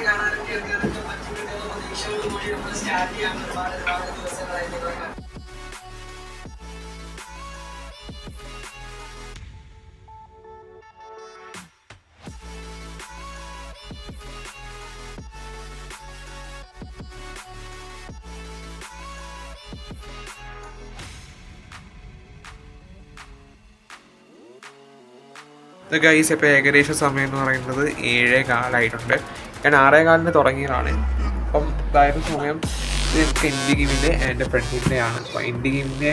കാണാനും കേൾക്കാനൊക്കെ പറ്റുന്നുണ്ടെന്ന പ്രതീക്ഷയോടുകൂടി നമ്മൾ സ്റ്റാർട്ട് ചെയ്യാൻ ഒരുപാട് ദിവസങ്ങളായി നിങ്ങളെ ഗൈസ് ഇപ്പോൾ ഏകദേശം സമയം എന്ന് പറയുന്നത് 7:15 ഞാൻ 6:15 തുടങ്ങിയതാണ്. അപ്പം അതായത് സമയം ഇത് എൻ്റെ ഗെയിമിൻ്റെ എൻ്റെ ഫ്രണ്ടിൻ്റെ ആണ്. അപ്പോൾ എൻ്റെ ഗെയിമിൻ്റെ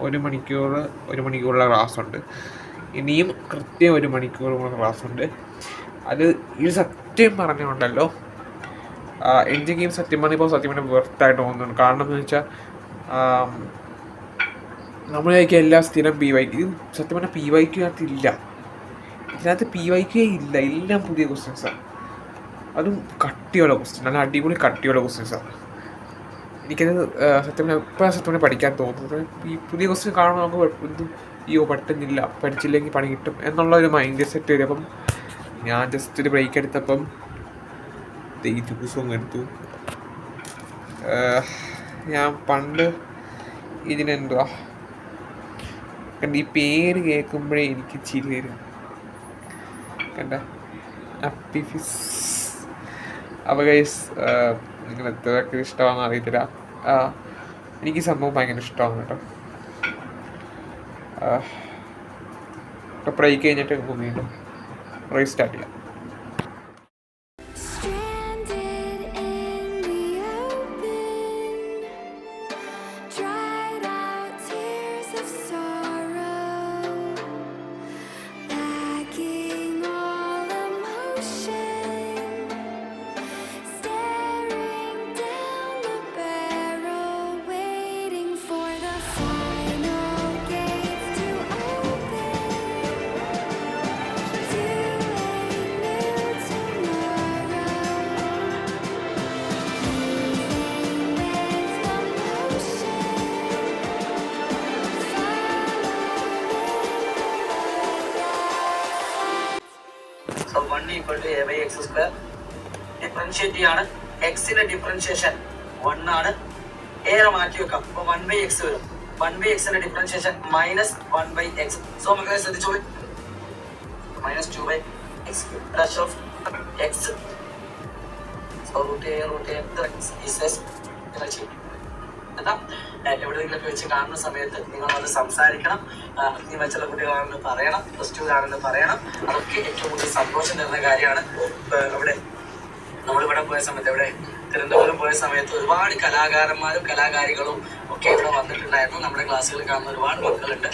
1 മണിക്കൂറുള്ള ക്ലാസ് ഉണ്ട്. ഇനിയും കൃത്യം 1 മണിക്കൂറുള്ള ക്ലാസ് ഉണ്ട്. അത് ഇത് സത്യം പറഞ്ഞുകൊണ്ടല്ലോ എൻ്റെ ഗെയിം സത്യം പറഞ്ഞാൽ വെർത്തായിട്ട് തോന്നുന്നുണ്ട്. കാരണം എന്ന് വെച്ചാൽ നമ്മളേക്ക് എല്ലാം സ്ഥിരം പി വൈക്ക്, ഇത് സത്യം പറഞ്ഞാൽ പി വൈക്കകത്ത് ഇല്ല, ഇതിനകത്ത് പി വൈക്കേ ഇല്ല, എല്ലാം പുതിയ ക്വസ്റ്റ്യൻസാണ്. അതും കട്ടിയുള്ള ക്വസ്റ്റ്യൻ, നല്ല അടിപൊളി കട്ടിയുള്ള ക്വസ്റ്റ്യൻസാണ്. എനിക്കത് സത്യം പറഞ്ഞാൽ പഠിക്കാൻ തോന്നുന്നത് ഈ പുതിയ ക്വസ്റ്റ്യൻ കാണുമ്പോൾ നമുക്ക് എന്തും പറ്റുന്നില്ല, പഠിച്ചില്ലെങ്കിൽ പണി കിട്ടും എന്നുള്ള ഒരു മൈൻഡ് സെറ്റ് വരും. അപ്പം ഞാൻ ജസ്റ്റ് ഒരു ബ്രേക്ക് എടുത്തപ്പം ഈ ജ്യൂസും എടുത്തു. ഞാൻ പണ്ട് ഇതിനെന്തുവാ കണ്ട ഈ പേര് കേൾക്കുമ്പോഴേ എനിക്ക് ചിരി വരും. കണ്ട അപ്പിഫിസ്. അപ്പോൾ ഗൈസ് നിങ്ങൾ എത്രയൊക്കെ ഇഷ്ടമാണെന്ന് അറിയത്തില്ല, എനിക്ക് സംഭവം ഭയങ്കര ഇഷ്ടമാണ് കേട്ടോ. ഇപ്പോൾ ബ്രേക്ക് കഴിഞ്ഞിട്ട് വീണ്ടും റീസ്റ്റാർട്ട് ചെയ്യാം. ഡിഫറൻഷിയേറ്റ് ചെയ്യാണ്. എക്സിന്റെ ഡിഫറൻഷിയേഷൻ 1 ആണ്. എ മാറ്റി വെക്കാം. അപ്പോൾ 1/x വരും. 1/xന്റെ ഡിഫറൻഷിയേഷൻ -1/x. സോ മക്കളെ ശ്രദ്ധിച്ചോളൂ, -2/x dash of x. So എവിടെയെങ്കിലൊക്കെ വെച്ച് കാണുന്ന സമയത്ത് നിങ്ങളത് സംസാരിക്കണം. അഗ്നിവച്ചുള്ള കുട്ടികളാണെന്ന് പറയണം, പ്ലസ് 2 ആണെന്ന് പറയണം. അതൊക്കെ ഏറ്റവും കൂടുതൽ സന്തോഷം തരുന്ന കാര്യമാണ്. അവിടെ നമ്മളിവിടെ പോയ സമയത്ത്, ഇവിടെ തിരുവനന്തപുരം പോയ സമയത്ത് ഒരുപാട് കലാകാരന്മാരും കലാകാരികളും ഒക്കെ ഇവിടെ വന്നിട്ടുണ്ടായിരുന്നു. നമ്മുടെ ക്ലാസ്സുകളിൽ കാണുന്ന ഒരുപാട് മക്കളുണ്ട്,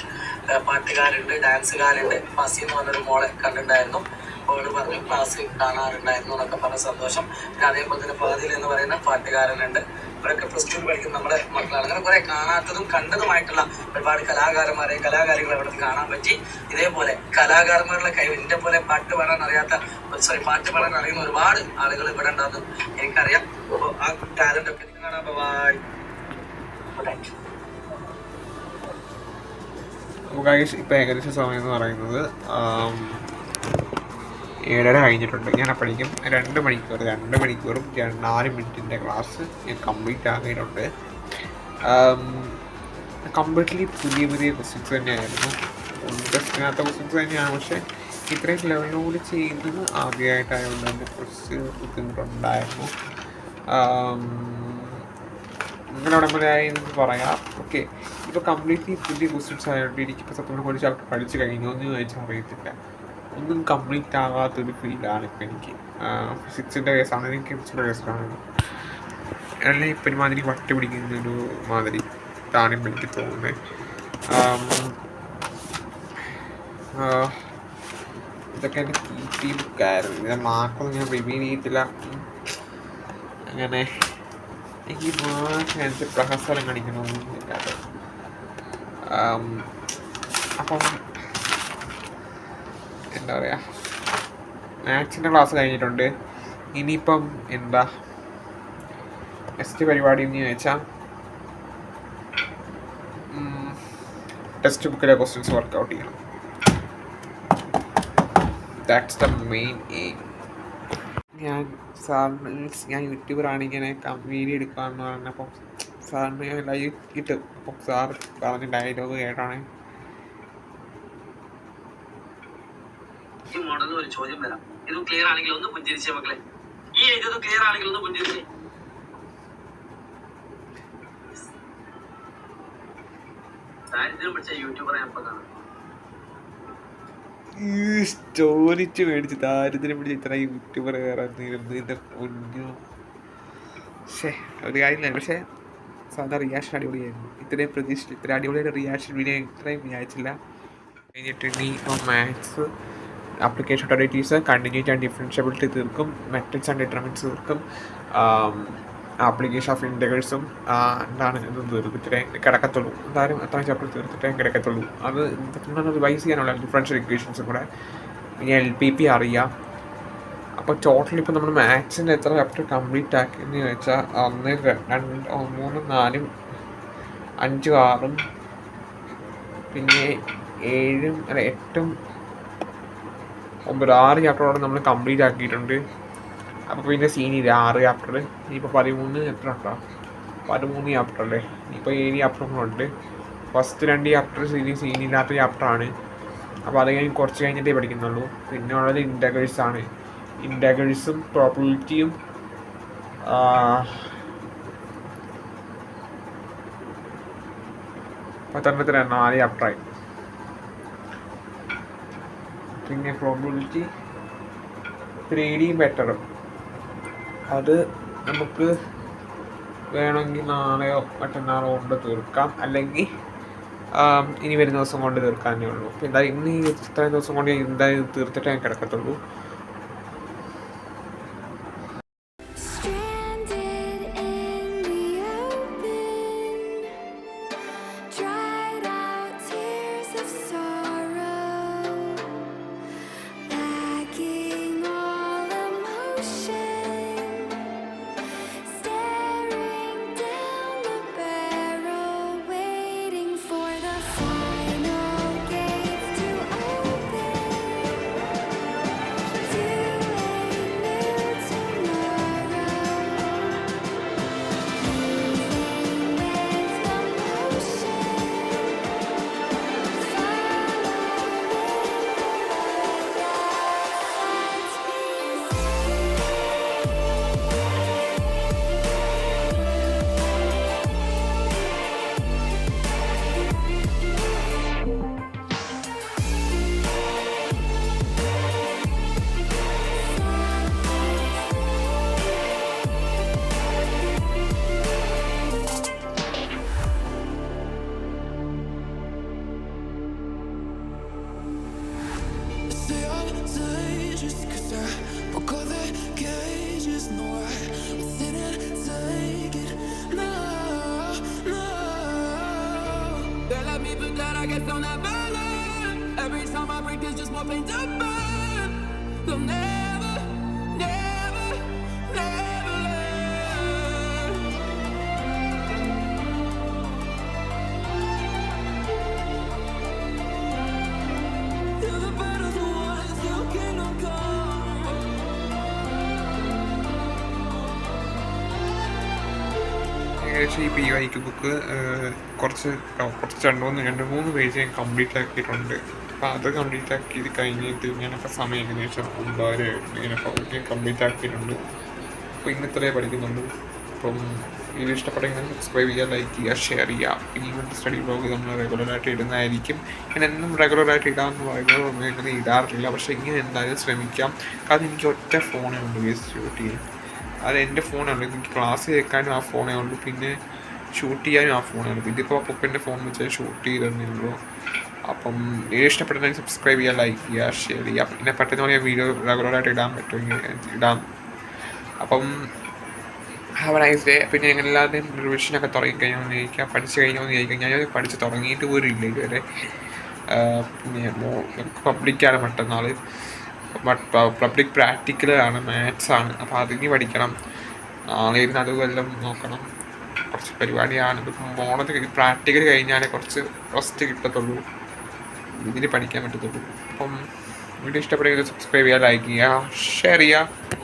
പാട്ടുകാരുണ്ട്, ഡാൻസുകാരുണ്ട്. ഫസി എന്ന് പറഞ്ഞൊരു മോളെ കണ്ടിട്ടുണ്ടായിരുന്നു. അവള് പറഞ്ഞു ക്ലാസ് കാണാറുണ്ടായിരുന്നു എന്നൊക്കെ പറഞ്ഞ സന്തോഷം. പിന്നെ അതേപോലെ തന്നെ ഫാദിൽ എന്ന് പറയുന്ന പാട്ടുകാരനുണ്ട്. അവരൊക്കെ പ്ലസ് 2 പഠിക്കുന്ന നമ്മുടെ മക്കളാണ്. അങ്ങനെ കുറെ കാണാത്തതും കണ്ടതുമായിട്ടുള്ള ഒരുപാട് കലാകാരന്മാരെ കലാകാരികളെ അവിടെ കാണാൻ പറ്റി. ഇതേപോലെ കലാകാരന്മാരുടെ കഴിവ്, ഇതിന്റെ പോലെ പാട്ട് പാടാൻ അറിയുന്ന ഒരുപാട് ആളുകൾ ഇവിടെ ഉണ്ടാകും എനിക്കറിയാം. അപ്പോൾ ആ ടാലന്റ് ഒക്കെ കാണാൻ ബൈ. ഇപ്പോൾ ഏകദേശം സമയം എന്ന് പറയുന്നത് 7:30 കഴിഞ്ഞിട്ടുണ്ട്. ഞാൻ അപ്പോഴേക്കും 2 മണിക്കൂറും 4 മിനിറ്റിൻ്റെ ക്ലാസ് ഞാൻ കംപ്ലീറ്റ് ആക്കിയിട്ടുണ്ട്. കംപ്ലീറ്റ്ലി പുതിയ ക്വസ്റ്റ്യൻസ് തന്നെയായിരുന്നു, ഇൻട്രസ്റ്റിനകത്ത ക്വസ്റ്റ്യൻസ് തന്നെയാണ്. പക്ഷേ ഇത്രയും ലെവലിനോട് ചെയ്യുന്നത് ആദ്യമായിട്ടായതുകൊണ്ട് തന്നെ കുറച്ച് ബുദ്ധിമുട്ടുണ്ടായിരുന്നു. അങ്ങനെ ഉടമ്പടിയായി എന്ന് പറയാം. ഓക്കെ, ഇപ്പോൾ കംപ്ലീറ്റ്ലി പുതിയ ക്വസ്റ്റ്യൻസ് ആയതുകൊണ്ട് എനിക്കിപ്പോൾ സത്യം കുറച്ച് ചാപ്റ്റർ പഠിച്ചു കഴിഞ്ഞോ എന്ന് ചോദിച്ചാൽ അറിയത്തില്ല. ഒന്നും കംപ്ലീറ്റ് ആകാത്തൊരു ഫീലാണ് ഇപ്പോൾ എനിക്ക്. ഫിസിക്സിൻ്റെ കേസാണെങ്കിലും കെമിസ്ട്രിയുടെ കേസാണെങ്കിലും എല്ലാം ഇപ്പം ഒരുമാതിരി വട്ടി പിടിക്കുന്നൊരു മാതിരി താനും എനിക്ക് തോന്നുന്നത്. ഇതൊക്കെ എൻ്റെ കീ ബുക്കായിരുന്നു. ഇതിൻ്റെ മാർക്കൊന്നും ഞാൻ റിവീൽ ചെയ്തില്ല. അങ്ങനെ എനിക്ക് മാർക്കിനനുസരിച്ച് പ്രഹസനം കാണിക്കണമെന്നില്ല. അപ്പം എന്താ പറയുക, മാത്സിൻ്റെ ക്ലാസ് കഴിഞ്ഞിട്ടുണ്ട്. ഇനിയിപ്പം എന്താ നെക്സ്റ്റ് പരിപാടി എന്ന് ചോദിച്ചാൽ ടെക്സ്റ്റ് ബുക്കിലെ ക്വസ്റ്റ്യൻസ് വർക്കൗട്ട് ചെയ്യണം. That's the main aim. ഞാൻ സാറിന് മീൻസ് ഞാൻ യൂട്യൂബറാണ് ഇങ്ങനെ വീഡിയോ എടുക്കാമെന്ന് പറഞ്ഞപ്പോൾ സാറിന് ഞാൻ ലൈവ് ഇട്ടു. അപ്പം സാർ പറഞ്ഞ ഡയലോഗ് കേട്ടാണ് ഈ മോഡലിൽ ഒരു ചോദ്യം വരാം. ഇത് ക്ലിയർ ആണെങ്കിൽ ഒന്ന് പുഞ്ചിരിച്ചേ മക്കളെ. ഈ ഇത് ക്ലിയർ ആണെങ്കിൽ ഒന്ന് പുഞ്ചിരിച്ചേ. ദാരിദ്ര്യം പിടിച്ച യൂട്യൂബറെ അപ്പൊ കാണാം. സ്റ്റോറിച്ച് മേടിച്ച് ദാരിദ്ര്യം പിടിച്ച് ഇത്ര യൂട്യൂബർ കയറാന്നിരുന്നു ഇതിൻ്റെ പൊന്നു. പക്ഷേ ഒരു കാര്യമില്ല. പക്ഷേ സാധാ റിയാക്ഷൻ അടിപൊളിയായിരുന്നു. ഇത്രയും പ്രതീക്ഷിച്ചു. ഇത്ര അടിപൊളിയായിട്ട് റിയാക്ഷൻ വീഡിയോ ഇത്രയും വിചാരിച്ചില്ല. കഴിഞ്ഞിട്ട് ഇനി മാത്സ് ആപ്ലിക്കേഷൻ ഓട്ടോറിറ്റീസ് കണ്ടിന്യൂറ്റി ആൻഡ് ഡിഫറൻഷ്യബിലിറ്റി തീർക്കും. മെട്രിക്സ് ആൻഡ് ഡിറ്റർമിനൻസ് തീർക്കും. ആപ്ലിക്കേഷൻ ഓഫ് ഇൻറ്റഗ്രൽസും എന്താണ് ഇത് തീർത്തിട്ടേ കിടക്കത്തുള്ളൂ. എന്തായാലും എത്ര ചാപ്റ്റർ തീർത്തിട്ടേ കിടക്കത്തുള്ളൂ. അത് റിവൈസ് ചെയ്യാനുള്ള ഡിഫറൻഷ്യൽ ഇക്വേഷൻസും കൂടെ. ഇനി LPP അറിയാം. അപ്പോൾ ടോട്ടൽ ഇപ്പോൾ നമ്മൾ മാത്സിൻ്റെ എത്ര ചാപ്റ്റർ കംപ്ലീറ്റ് ആക്കിയെന്ന് ചോദിച്ചാൽ 1 2 3 4 5 6 പിന്നെ 7 8 9 6 ചാപ്റ്ററോടെ നമ്മൾ കംപ്ലീറ്റ് ആക്കിയിട്ടുണ്ട്. അപ്പോൾ പിന്നെ സീനിയർ 6 ചാപ്റ്റർ. ഇനിയിപ്പോൾ 13 എത്ര ഉണ്ടോ? 13 ചാപ്റ്റർ അല്ലേ? ഇപ്പോൾ 7 ചാപ്റ്ററുകളുണ്ട്. ഫസ്റ്റ് 2 ചാപ്റ്റർ സീനിയറില്ലാത്ത ചാപ്റ്ററാണ്. അപ്പോൾ അത് കഴിഞ്ഞ് കുറച്ച് കഴിഞ്ഞിട്ടേ പഠിക്കുന്നുള്ളൂ. പിന്നെ ഉള്ളത് ഇൻറ്റഗ്രൽസ് ആണ്. ഇൻറ്റഗ്രൽസും പ്രോബബിലിറ്റിയും 4 ചാപ്റ്ററായി. പിന്നെ പ്രോബബിലിറ്റി 3D ബെറ്ററും അത് നമുക്ക് വേണമെങ്കിൽ നാളെയോ മറ്റന്നാളോ കൊണ്ട് തീർക്കാം, അല്ലെങ്കിൽ ഇനി വരുന്ന ദിവസം കൊണ്ട് തീർക്കാനേ ഉള്ളൂ. അപ്പോൾ എന്തായാലും ഇന്ന് ഈ ഇത്രയും ദിവസം കൊണ്ട് എന്തായാലും തീർത്തിട്ടേ ഞാൻ കിടക്കത്തുള്ളൂ. I guess I'll never learn. Every time I break, there's just more pain to burn. They'll never, never, never learn. Till the battle's won, still kingdom come. ഏകദേശം ഈ PYQ ബുക്ക് കുറച്ച് 2-3 പേജ് ഞാൻ കംപ്ലീറ്റ് ആക്കിയിട്ടുണ്ട്. അപ്പോൾ അത് complete ആക്കിയത് കഴിഞ്ഞിട്ട് ഞാനപ്പോൾ സമയം ഏകദേശം 9 ഇങ്ങനെ കംപ്ലീറ്റ് ആക്കിയിട്ടുണ്ട്. അപ്പോൾ ഇന്ന് ഇത്രയേ പഠിക്കുന്നുള്ളൂ. അപ്പം വീഡിയോ ഇഷ്ടപ്പെട്ടെങ്കിൽ സബ്സ്ക്രൈബ് ചെയ്യുക, ലൈക്ക് ചെയ്യുക, ഷെയർ ചെയ്യുക. ഇനിയും സ്റ്റഡി ബ്ലോഗ് നമ്മൾ റെഗുലറായിട്ട് ഇടുന്നതായിരിക്കും. ഞാൻ എന്നും റെഗുലറായിട്ട് ഇടാമെന്ന് പറയുന്നത് അങ്ങനെ ഇടാറില്ല. പക്ഷേ ഇങ്ങനെ എന്തായാലും ശ്രമിക്കാം. കാരണം എനിക്ക് ഒറ്റ ഫോണേ ഉള്ളൂ ഷൂട്ട് ചെയ്യാൻ. അത് എൻ്റെ ഫോണാണ്. എനിക്ക് ക്ലാസ് കേൾക്കാനും ആ ഫോണേ ഉള്ളൂ, പിന്നെ ഷൂട്ട് ചെയ്യാനും ആ ഫോണേ ഉള്ളൂ. ഇതിപ്പോൾ അപ്പൻ്റെ ഫോൺ വെച്ചാൽ ഷൂട്ട് ചെയ്തതേ ഉള്ളൂ. അപ്പം വീഡിയോ ഇഷ്ടപ്പെട്ടെങ്കിൽ സബ്സ്ക്രൈബ് ചെയ്യുക, ലൈക്ക് ചെയ്യുക, ഷെയർ ചെയ്യുക. പിന്നെ പെട്ടെന്ന് പറഞ്ഞാൽ വീഡിയോ റെഗുലറായിട്ട് ഇടാൻ പറ്റുമെങ്കിൽ ഇടാം. അപ്പം ഹാവ് എ നൈസ് ഡേ. പിന്നെ ഞങ്ങൾ എല്ലാവരുടെയും റിവിഷനൊക്കെ തുടങ്ങിക്കഴിഞ്ഞാൽ ചോദിക്കുക, പഠിച്ചു കഴിഞ്ഞാൽ ചോദിക്കുക. ഞാൻ പഠിച്ച് തുടങ്ങിയിട്ട് പോലും ഇല്ല ഇതുവരെ. പിന്നെ പബ്ലിക്കാണ് മറ്റന്നാൾ. പബ്ലിക് പ്രാക്ടിക്കലാണ്, മാത്സാണ്. അപ്പോൾ അതിന് പഠിക്കണം. നാളെ ഇരുന്ന് അത് വല്ലതും നോക്കണം. കുറച്ച് പരിപാടിയാണ്. ഇപ്പം ഓണത്തിന് പ്രാക്ടിക്കൽ കഴിഞ്ഞാലേ കുറച്ച് റെസ്റ്റ് കിട്ടത്തുള്ളൂ, ഇതിന് പഠിക്കാൻ പറ്റത്തുള്ളൂ. അപ്പം വീഡിയോ ഇഷ്ടപ്പെടുമെങ്കിൽ സബ്സ്ക്രൈബ് ചെയ്യുക, ലൈക്ക് ചെയ്യുക, ഷെയർ ചെയ്യുക.